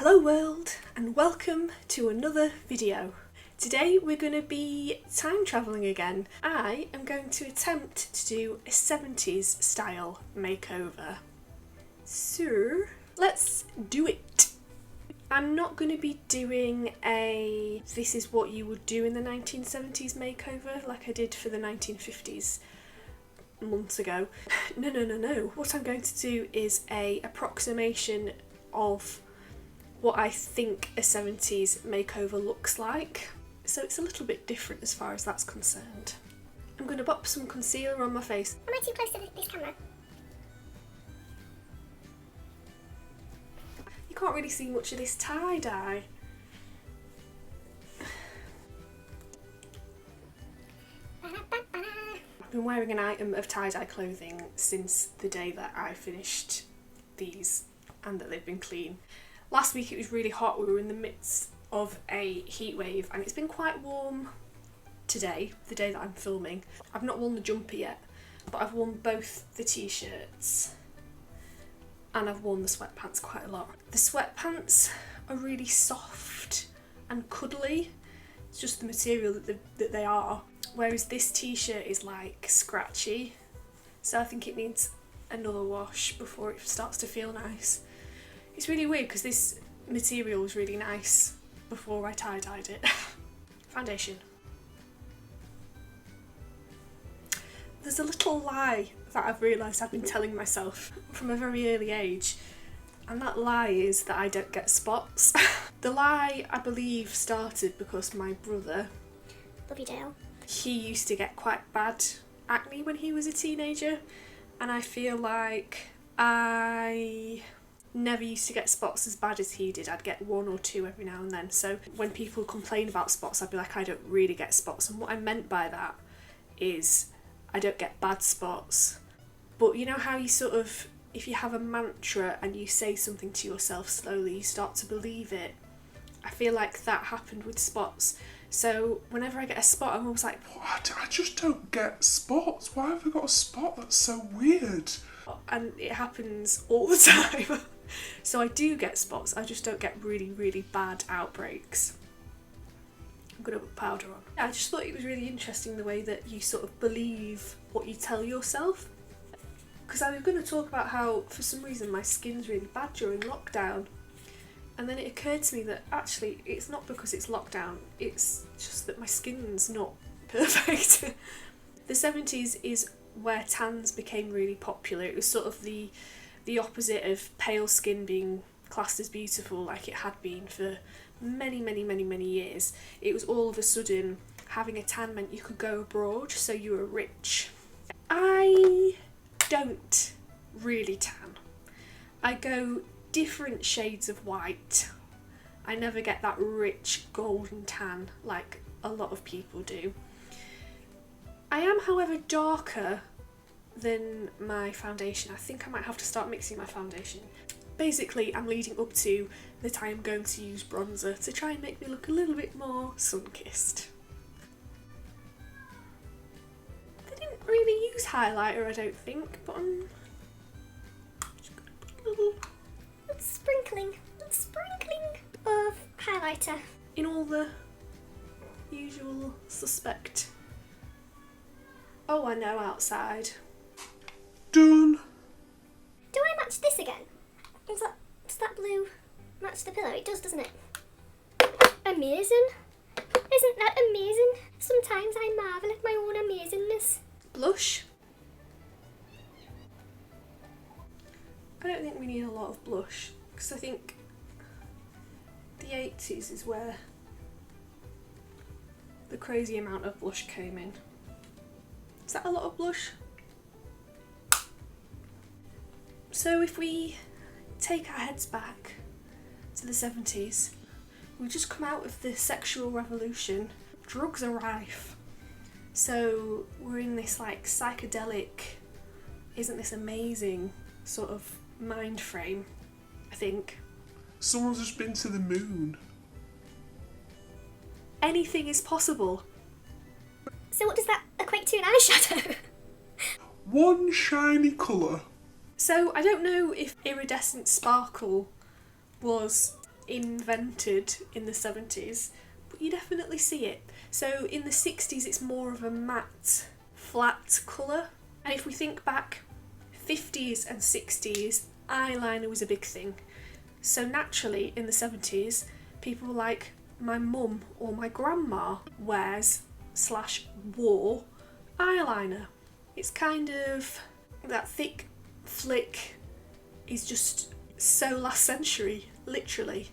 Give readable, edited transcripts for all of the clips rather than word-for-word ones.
Hello world and welcome to another video. Today we're going to be time travelling again. I am going to attempt to do a 70s style makeover. So let's do it. I'm not going to be doing a this is what you would do in the 1970s makeover like I did for the 1950s months ago. No. What I'm going to do is a approximation of what I think a 70s makeover looks like. So it's a little bit different as far as that's concerned. I'm going to pop some concealer on my face. Am I too close to this camera? You can't really see much of this tie-dye. I've been wearing an item of tie-dye clothing since the day that I finished these and that they've been clean. Last week it was really hot, we were in the midst of a heat wave and it's been quite warm today, the day that I'm filming. I've not worn the jumper yet, but I've worn both the t-shirts and I've worn the sweatpants quite a lot. The sweatpants are really soft and cuddly, it's just the material that they are, whereas this t-shirt is like scratchy, so I think it needs another wash before it starts to feel nice. It's really weird because this material was really nice before I tie-dyed it. Foundation. There's a little lie that I've realised I've been telling myself from a very early age, and that lie is that I don't get spots. The lie, I believe, started because my brother, Love you, Dale. he used to get quite bad acne when he was a teenager, and I feel like I never used to get spots as bad as he did. I'd get one or two every now and then. So when people complain about spots, I'd be like, I don't really get spots. And what I meant by that is I don't get bad spots. But you know how you sort of, if you have a mantra and you say something to yourself slowly, you start to believe it. I feel like that happened with spots. So whenever I get a spot, I'm always like, What? I just don't get spots. Why have I got a spot? That's so weird. and it happens all the time. So I do get spots, I just don't get really, really bad outbreaks. I'm gonna put powder on. Yeah, I just thought it was really interesting the way that you sort of believe what you tell yourself. Because I was going to talk about how, for some reason, my skin's really bad during lockdown. And then it occurred to me that actually it's not because it's lockdown, it's just that my skin's not perfect. The 70s is where tans became really popular. It was sort of the opposite of pale skin being classed as beautiful like it had been for many years. It was all of a sudden having a tan meant you could go abroad, so you were rich. I don't really tan. I go different shades of white. I never get that rich golden tan like a lot of people do. I am, however, darker than my foundation. I think I might have to start mixing my foundation. Basically, I'm leading up to that I am going to use bronzer to try and make me look a little bit more sun-kissed. They didn't really use highlighter, I don't think, but I'm just gonna put a little Sprinkling of highlighter. in all the usual suspect. Oh, I know, outside. Done. Do I match this again? Does that blue match the pillow? It does, doesn't it? Amazing. Isn't that amazing? Sometimes I marvel at my own amazingness. Blush. I don't think we need a lot of blush because I think the 80s is where the crazy amount of blush came in. Is that a lot of blush? So if we take our heads back to the 70s, we've just come out of the sexual revolution. Drugs are rife. So we're in this like psychedelic, isn't this amazing sort of mind frame, I think. Someone's just been to the moon. Anything is possible. So what does that equate to in eyeshadow? One shiny colour. So I don't know if iridescent sparkle was invented in the 70s, but you definitely see it. So in the 60s it's more of a matte, flat colour. And if we think back, 50s and 60s, eyeliner was a big thing. So naturally in the 70s, people like my mum or my grandma wears/wore eyeliner. It's kind of, that thick flick is just so last century, literally.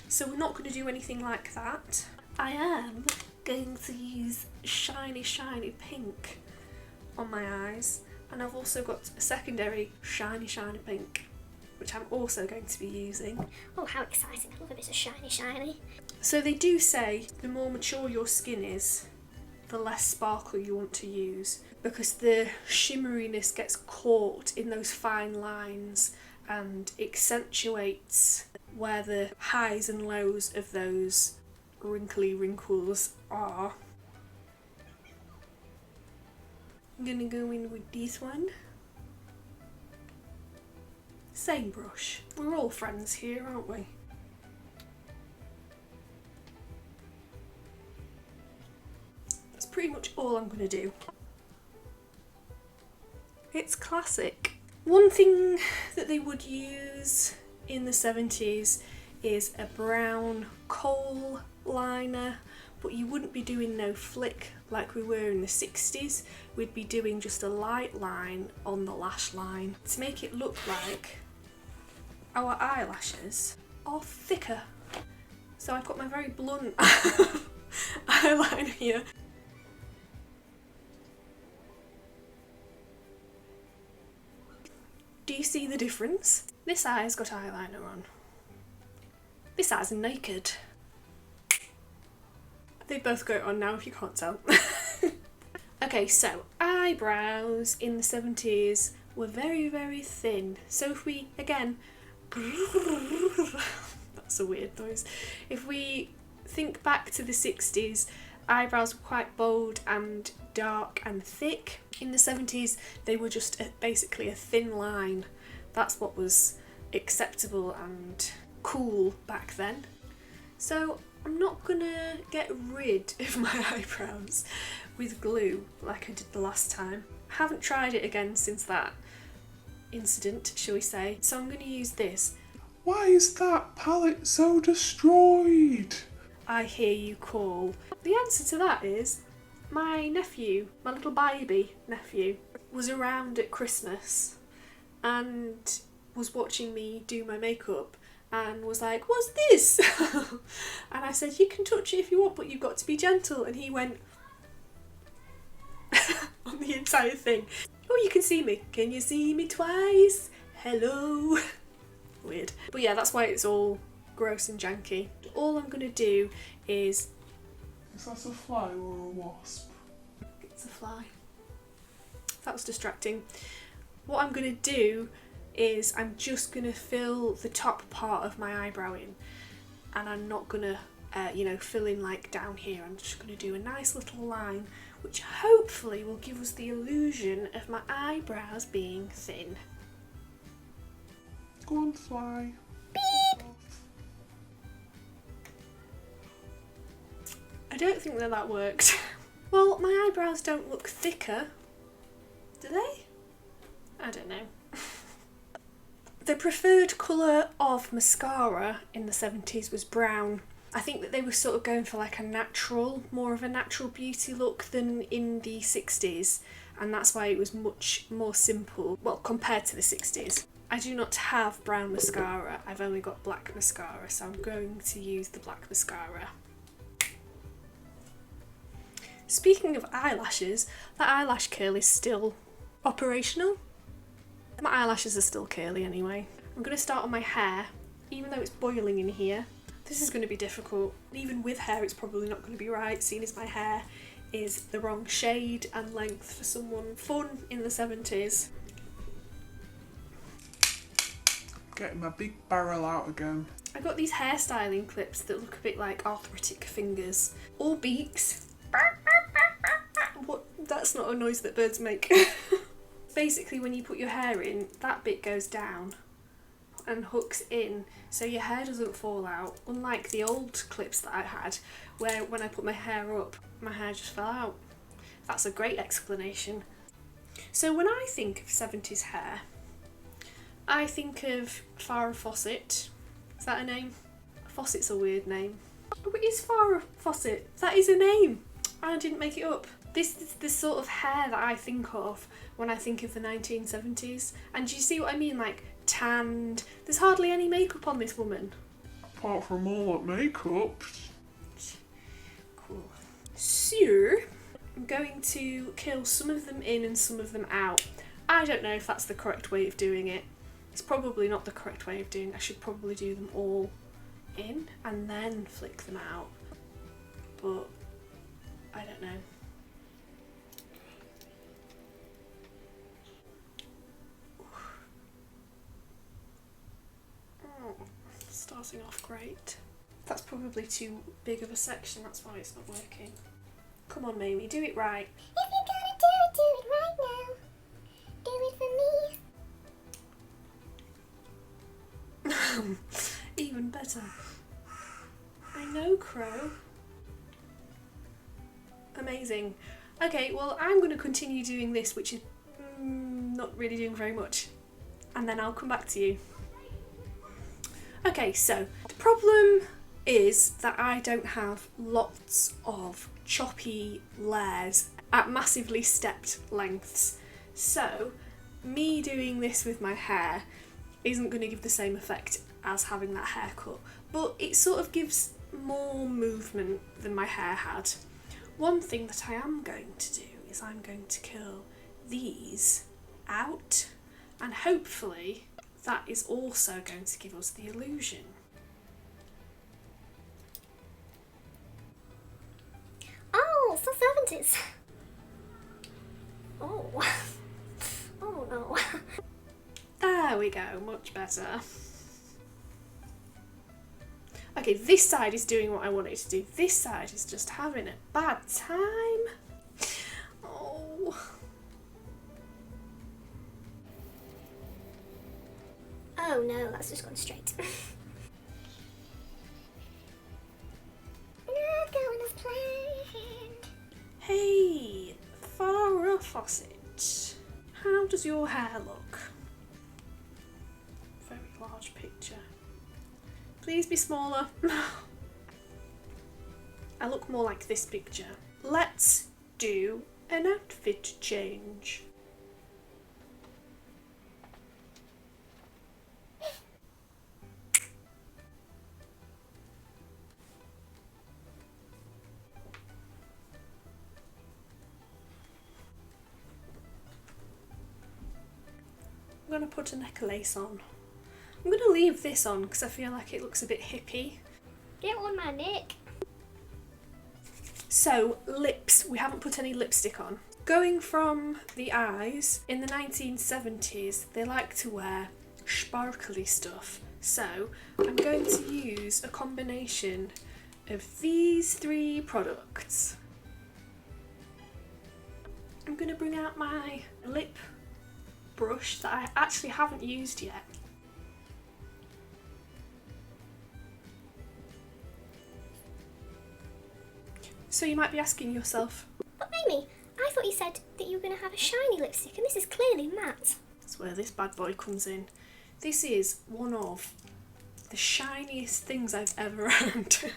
So we're not going to do anything like that. I am going to use shiny, shiny pink on my eyes, and I've also got a secondary shiny, shiny pink, which I'm also going to be using. Oh, how exciting. I love a bit of shiny, shiny. So they do say the more mature your skin is, the less sparkle you want to use, because the shimmeriness gets caught in those fine lines and accentuates where the highs and lows of those wrinkly wrinkles are. I'm gonna go in with this one. Same brush. We're all friends here, aren't we? That's pretty much all I'm gonna do. It's classic. One thing that they would use in the 70s is a brown kohl liner, but you wouldn't be doing no flick like we were in the 60s. We'd be doing just a light line on the lash line to make it look like our eyelashes are thicker. So I've got my very blunt eyeliner here. Do you see the difference? This eye's got eyeliner on. This eye's naked. They both got it on now if you can't tell. Okay, so eyebrows in the 70s were very, very thin. So if we, again, that's a weird noise. If we think back to the 60s, eyebrows were quite bold and dark and thick. In the 70s, they were just basically a thin line. That's what was acceptable and cool back then. So I'm not gonna get rid of my eyebrows with glue like I did the last time. I haven't tried it again since that incident, shall we say. So I'm gonna use this. Why is that palette so destroyed? I hear you call. The answer to that is my nephew, my little baby nephew, was around at Christmas and was watching me do my makeup and was like, "What's this?" And I said, "You can touch it if you want, but you've got to be gentle." And he went on the entire thing. "Oh, you can see me. Can you see me twice? Hello." Weird. But yeah, that's why it's all gross and janky. All I'm gonna do is... Is that a fly or a wasp? It's a fly. That was distracting. What I'm gonna do is I'm just gonna fill the top part of my eyebrow in, and I'm not gonna fill in like down here. I'm just gonna do a nice little line which hopefully will give us the illusion of my eyebrows being thin. Go on, fly. Beep! I don't think that worked. Well, my eyebrows don't look thicker, do they? I don't know. The preferred colour of mascara in the 70s was brown. I think that they were sort of going for like a natural, more of a natural beauty look than in the 60s, and that's why it was much more simple, well, compared to the 60s. I do not have brown mascara, I've only got black mascara, so I'm going to use the black mascara. Speaking of eyelashes, that eyelash curl is still operational. My eyelashes are still curly anyway. I'm going to start on my hair, even though it's boiling in here. This is going to be difficult. Even with hair it's probably not going to be right, seeing as my hair is the wrong shade and length for someone fun in the 70s. Getting my big barrel out again. I got these hairstyling clips that look a bit like arthritic fingers. Or beaks. What? That's not a noise that birds make. Basically when you put your hair in, that bit goes down and hooks in so your hair doesn't fall out, unlike the old clips that I had where when I put my hair up my hair just fell out. That's a great explanation. So when I think of 70s hair, I think of Farrah Fawcett. Is that a name? Fawcett's a weird name. What is Farrah Fawcett? That is a name. I didn't make it up. This is the sort of hair that I think of when I think of the 1970s. And do you see what I mean? Like tanned. There's hardly any makeup on this woman. Apart from all that makeup. Cool. So, I'm going to kill some of them in and some of them out. I don't know if that's the correct way of doing it. It's probably not the correct way of doing it. I should probably do them all in and then flick them out. But I don't know. Oh, starting off great. That's probably too big of a section, that's why it's not working. Come on, Mamie, do it right. If you're gonna do it right now. Do it for me. Even better. I know, Crow. Amazing. Okay, well, I'm going to continue doing this, which is not really doing very much. And then I'll come back to you. Okay, so the problem is that I don't have lots of choppy layers at massively stepped lengths. So me doing this with my hair isn't going to give the same effect as having that haircut, but it sort of gives more movement than my hair had. One thing that I am going to do is I'm going to curl these out, and hopefully that is also going to give us the illusion. Oh, so 70s. Oh. Oh no. There we go, much better. Okay, this side is doing what I want it to do. This side is just having a bad time. Oh. Oh no, that's just gone straight. Not going as planned. Hey, Farrah Fawcett. How does your hair look? Very large picture. Please be smaller. I look more like this picture. Let's do an outfit change. I'm going to put a necklace on. I'm going to leave this on because I feel like it looks a bit hippie. Get on my neck. So, lips. We haven't put any lipstick on. Going from the eyes, in the 1970s, they like to wear sparkly stuff. So, I'm going to use a combination of these three products. I'm going to bring out my lip brush that I actually haven't used yet. So you might be asking yourself, But Amy, I thought you said that you were going to have a shiny lipstick and this is clearly matte. that's where this bad boy comes in. This is one of the shiniest things I've ever owned.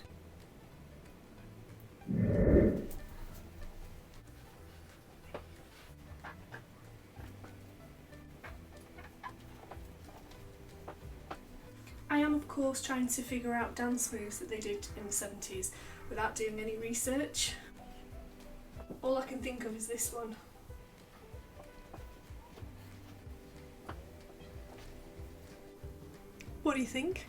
I am of course trying to figure out dance moves that they did in the 70s without doing any research. All I can think of is this one. What do you think?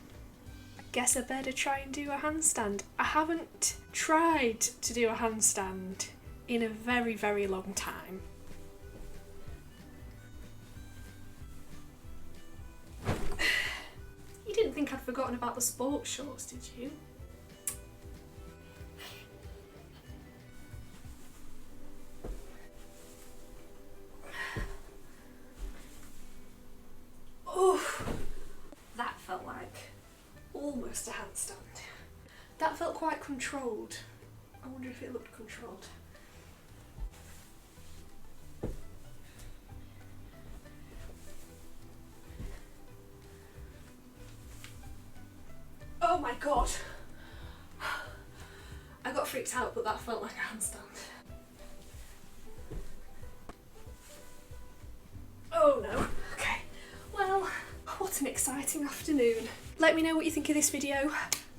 Guess I better try and do a handstand. I haven't tried to do a handstand in a very, very long time. You didn't think I'd forgotten about the sports shorts, did you? Oh, that That felt quite controlled. I wonder if it looked controlled. Oh my god! I got freaked out, but that felt like a handstand. Oh no. Okay. Well, what an exciting afternoon. Let me know what you think of this video.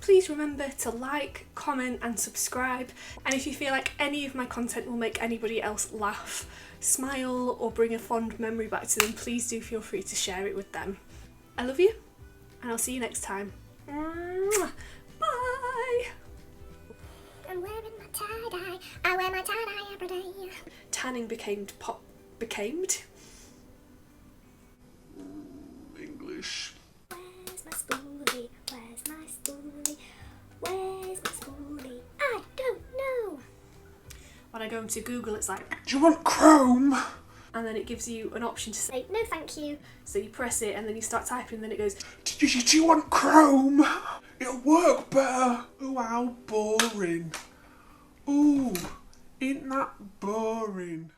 Please remember to like, comment and subscribe. And if you feel like any of my content will make anybody else laugh, smile or bring a fond memory back to them, please do feel free to share it with them. I love you and I'll see you next time. Mwah. Bye! I'm wearing my tie-dye. I wear my tie-dye every day. Tanning became English. Where's my spoolie? Where's my spoolie? Where's my spoolie? I don't know. When I go into Google, it's like, Do you want Chrome? and then it gives you an option to say, Say, no thank you. so you press it and then you start typing and then it goes, Do you want Chrome? It'll work better. Ooh, how boring. Ooh, ain't that boring?